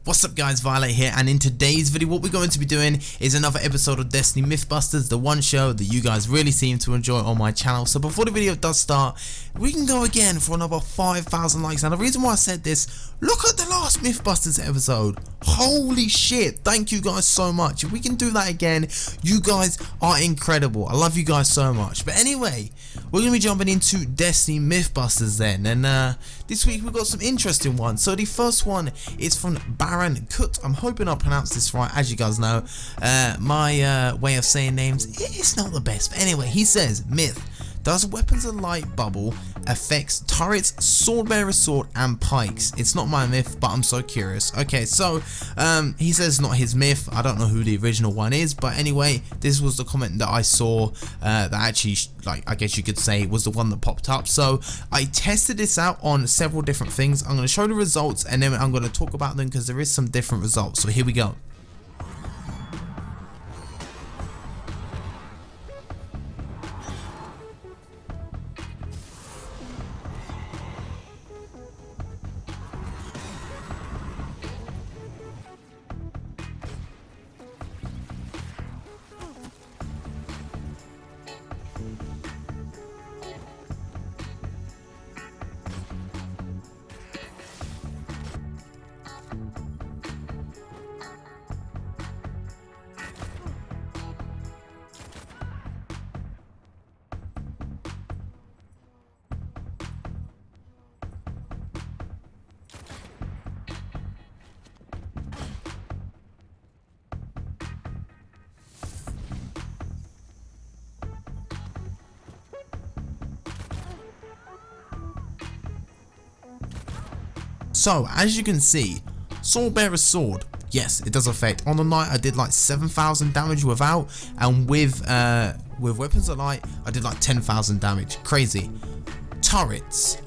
What's up guys, Violet here, and in today's video what we're going to be doing is another episode of Destiny Mythbusters, the one show that you guys really seem to enjoy on my channel. So before the video does start, we can go again for another 5,000 likes. Now the reason why I said this, look at the last Mythbusters episode. Holy shit, thank you guys so much. If we can do that again, you guys are incredible. I love you guys so much. But anyway, we're going to be jumping into Destiny Mythbusters then, and this week we've got some interesting ones. So the first one is from Baron Kut. I'm hoping I pronounced this right. As you guys know, my way of saying names is not the best. But anyway, he says, Myth, does weapons of light bubble affects turrets, swordbearer sword, and pikes? It's not my myth, but I'm so curious. Okay, so he says not his myth. I don't know who the original one is, but anyway, this was the comment that I saw that actually, like, I guess you could say was the one that popped up. So I tested this out on several different things. I'm going to show the results and then I'm going to talk about them because there is some different results. So here we go. So as you can see, swordbearer sword, yes, it does affect. On the night I did like 7,000 damage without, and with weapons of light I did like 10,000 damage. Crazy. Turrets,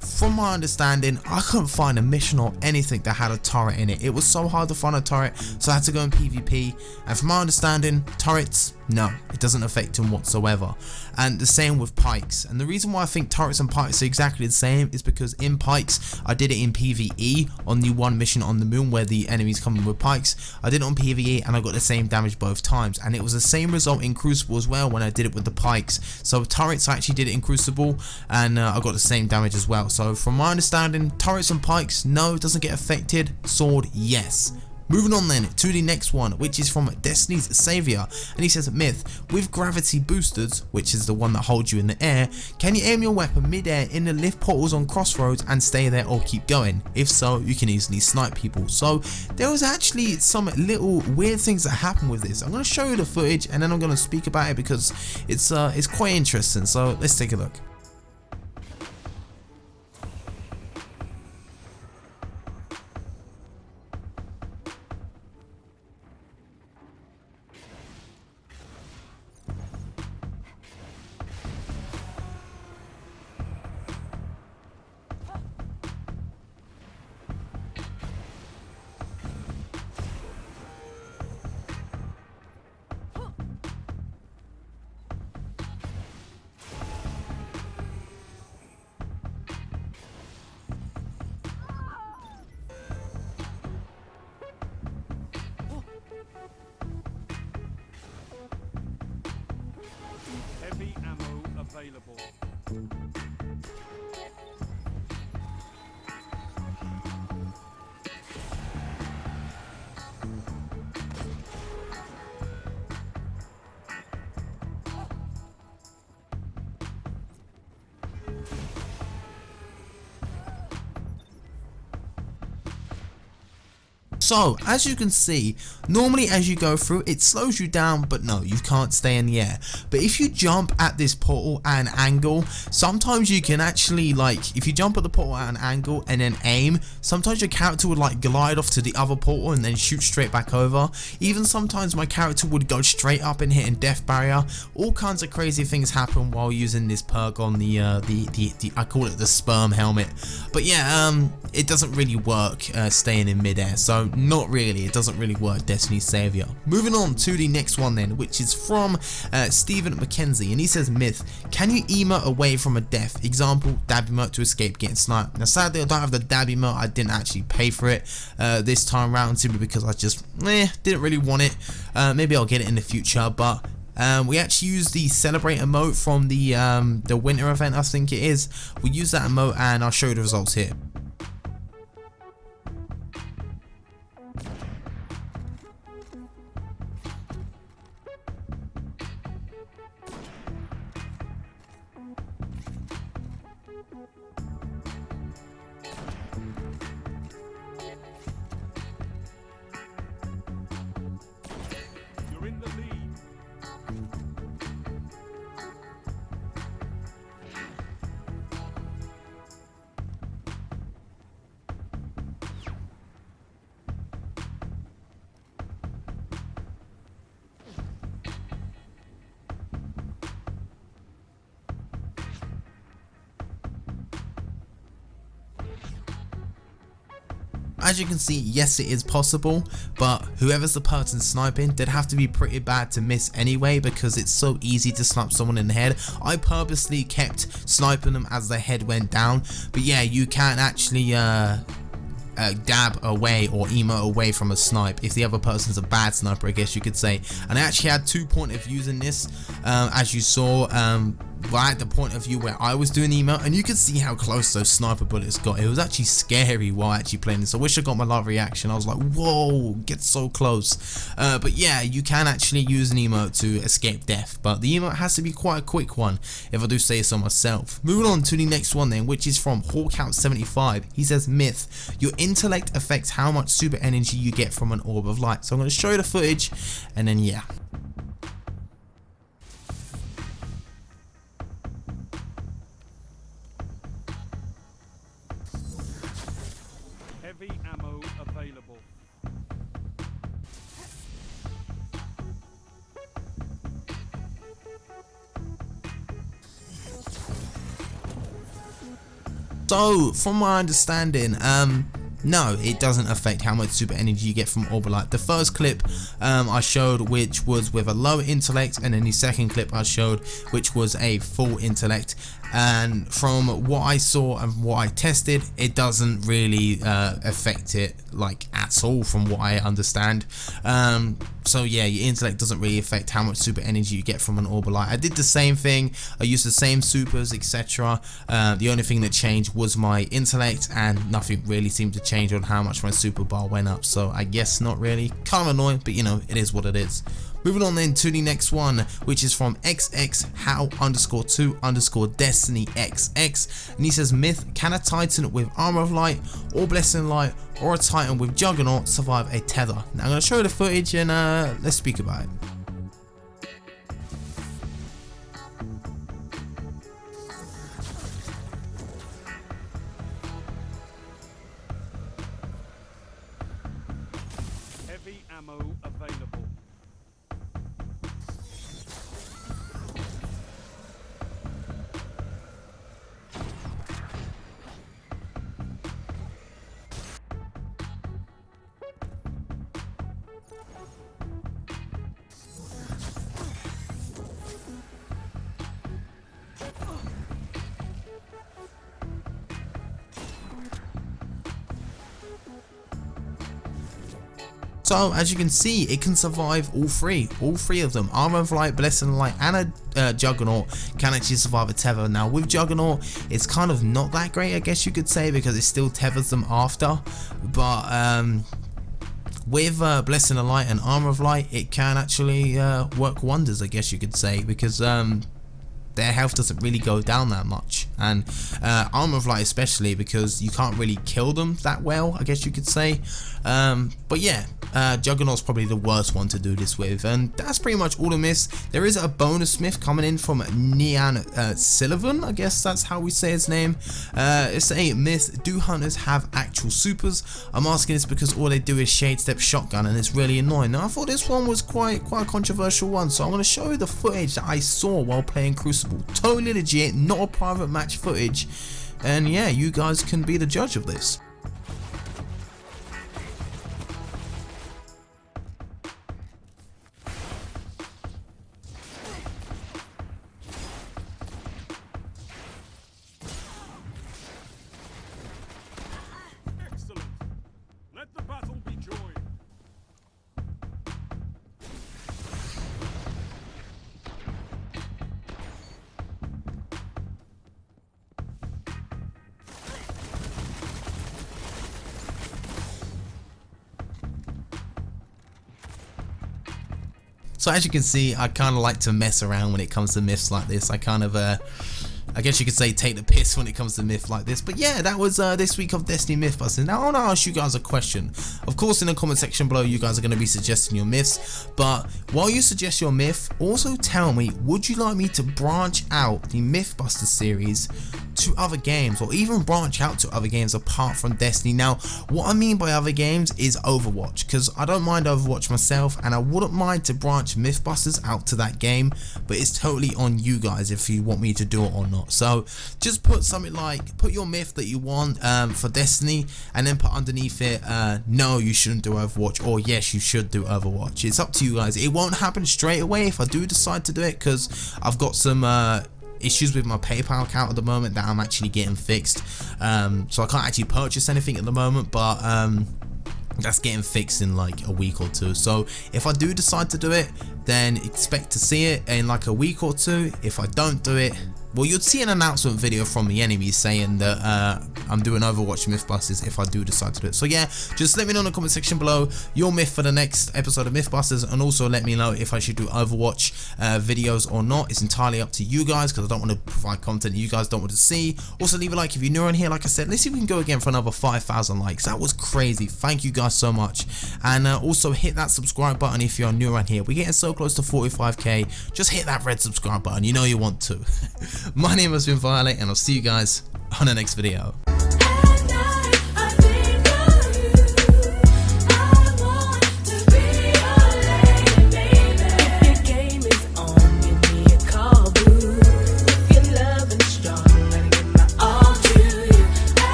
from my understanding, I couldn't find a mission or anything that had a turret in it. It was so hard to find a turret, so I had to go in PvP, and from my understanding, turrets, no, it doesn't affect them whatsoever. And the same with pikes. And the reason why I think turrets and pikes are exactly the same is because in pikes, I did it in PvE on the one mission on the moon where the enemies come in with pikes. I did it on PvE and I got the same damage both times, and it was the same result in Crucible as well when I did it with the pikes. So turrets, I actually did it in Crucible and I got the same damage as well. So from my understanding, turrets and pikes, no, it doesn't get affected. Sword, yes. Moving on then to the next one, which is from Destiny's Savior, and he says, Myth, with gravity boosters, which is the one that holds you in the air, can you aim your weapon mid-air in the lift portals on crossroads and stay there or keep going? If so, you can easily snipe people. So there was actually some little weird things that happened with this. I'm going to show you the footage and then I'm going to speak about it because it's quite interesting. So let's take a look. Heavy ammo available. So as you can see, normally as you go through it slows you down, but no, you can't stay in the air. But if you jump at this portal at an angle, sometimes you can actually, like, if you jump at the portal at an angle and then aim, sometimes your character would like glide off to the other portal and then shoot straight back over. Even sometimes my character would go straight up and hit a death barrier. All kinds of crazy things happen while using this perk on the I call it the sperm helmet. But yeah, it doesn't really work staying in midair. So not really, it doesn't really work, Destiny's Savior. Moving on to the next one then, which is from Stephen McKenzie, and he says, Myth, can you emote away from a death? Example, dab emote to escape getting sniped. Now sadly I don't have the dab emote, I didn't actually pay for it this time round, simply because I just didn't really want it. Maybe I'll get it in the future, but we actually use the celebrate emote from the winter event, I think it is. We use that emote and I'll show you the results here. You're in the lead. As you can see, yes, it is possible, but whoever's the person sniping, they'd have to be pretty bad to miss anyway, because it's so easy to snipe someone in the head. I purposely kept sniping them as their head went down, but yeah, you can actually dab away or emote away from a snipe if the other person's a bad sniper, I guess you could say. And I actually had 2 point of views in this, as you saw. Right at the point of view where I was doing emote, and you can see how close those sniper bullets got. It was actually scary while actually playing this. I wish I got my live reaction. I was like, whoa, get so close. But yeah, you can actually use an emote to escape death, but the emote has to be quite a quick one, if I do say so myself. Moving on to the next one then, which is from Hawkout75. He says, Myth, your intellect affects how much super energy you get from an orb of light. So I'm going to show you the footage, and then yeah. Heavy ammo available. So from my understanding, no, it doesn't affect how much super energy you get from Orbalite. The first clip I showed, which was with a lower intellect, and then the second clip I showed, which was a full intellect. And from what I saw and what I tested, it doesn't really affect it like at all, from what I understand. So yeah, your intellect doesn't really affect how much super energy you get from an Orbalite. I did the same thing, I used the same supers, etc. The only thing that changed was my intellect, and nothing really seemed to change on how much my super bar went up. So I guess not really. Kind of annoying, but you know, it is what it is. Moving on then to the next one, which is from xx how_2_destiny xx, and he says, Myth, can a titan with armor of light or blessing light or a titan with juggernaut survive a tether? Now I'm going to show you the footage and let's speak about it. Heavy ammo available. So as you can see, it can survive all three of them. Armor of Light, Blessing of Light, and a Juggernaut can actually survive a tether. Now with Juggernaut, it's kind of not that great, I guess you could say, because it still tethers them after. But with Blessing of Light and Armor of Light, it can actually work wonders, I guess you could say, because their health doesn't really go down that much, and Armor of Light especially, because you can't really kill them that well, I guess you could say. But yeah, Juggernaut's probably the worst one to do this with, and that's pretty much all the myths. There is a bonus myth coming in from Nean Sullivan, I guess that's how we say his name. It's a myth: do hunters have actual supers? I'm asking this because all they do is shade step shotgun, and it's really annoying. Now I thought this one was quite a controversial one, so I'm going to show you the footage that I saw while playing Crucible. Totally legit, not a private match footage, and yeah, you guys can be the judge of this. So as you can see, I kind of like to mess around when it comes to myths like this. I kind of I guess you could say take the piss when it comes to myth like this. But yeah, that was this week of Destiny Mythbusters. Now I want to ask you guys a question. Of course, in the comment section below, you guys are going to be suggesting your myths. But while you suggest your myth, also tell me, would you like me to branch out the Mythbusters series to other games, or even branch out to other games apart from Destiny? Now, what I mean by other games is Overwatch, because I don't mind Overwatch myself, and I wouldn't mind to branch Mythbusters out to that game, but it's totally on you guys if you want me to do it or not. So just put something like, put your myth that you want for Destiny, and then put underneath it, no, you shouldn't do Overwatch, or yes, you should do Overwatch. It's up to you guys. It won't happen straight away if I do decide to do it, because I've got some issues with my PayPal account at the moment that I'm actually getting fixed, so I can't actually purchase anything at the moment, but that's getting fixed in like a week or two. So if I do decide to do it, then expect to see it in like a week or two. If I don't do it, well, you'd see an announcement video from the enemy saying that I'm doing Overwatch Mythbusters if I do decide to do it. So yeah, just let me know in the comment section below your myth for the next episode of Mythbusters, and also let me know if I should do Overwatch videos or not. It's entirely up to you guys, because I don't want to provide content you guys don't want to see. Also, leave a like if you're new on here. Like I said, let's see if we can go again for another 5,000 likes. That was crazy. Thank you guys so much. And also hit that subscribe button if you're new around here. We're getting so close to 45k. Just hit that red subscribe button. You know you want to. My name has been Violet, and I'll see you guys on the next video.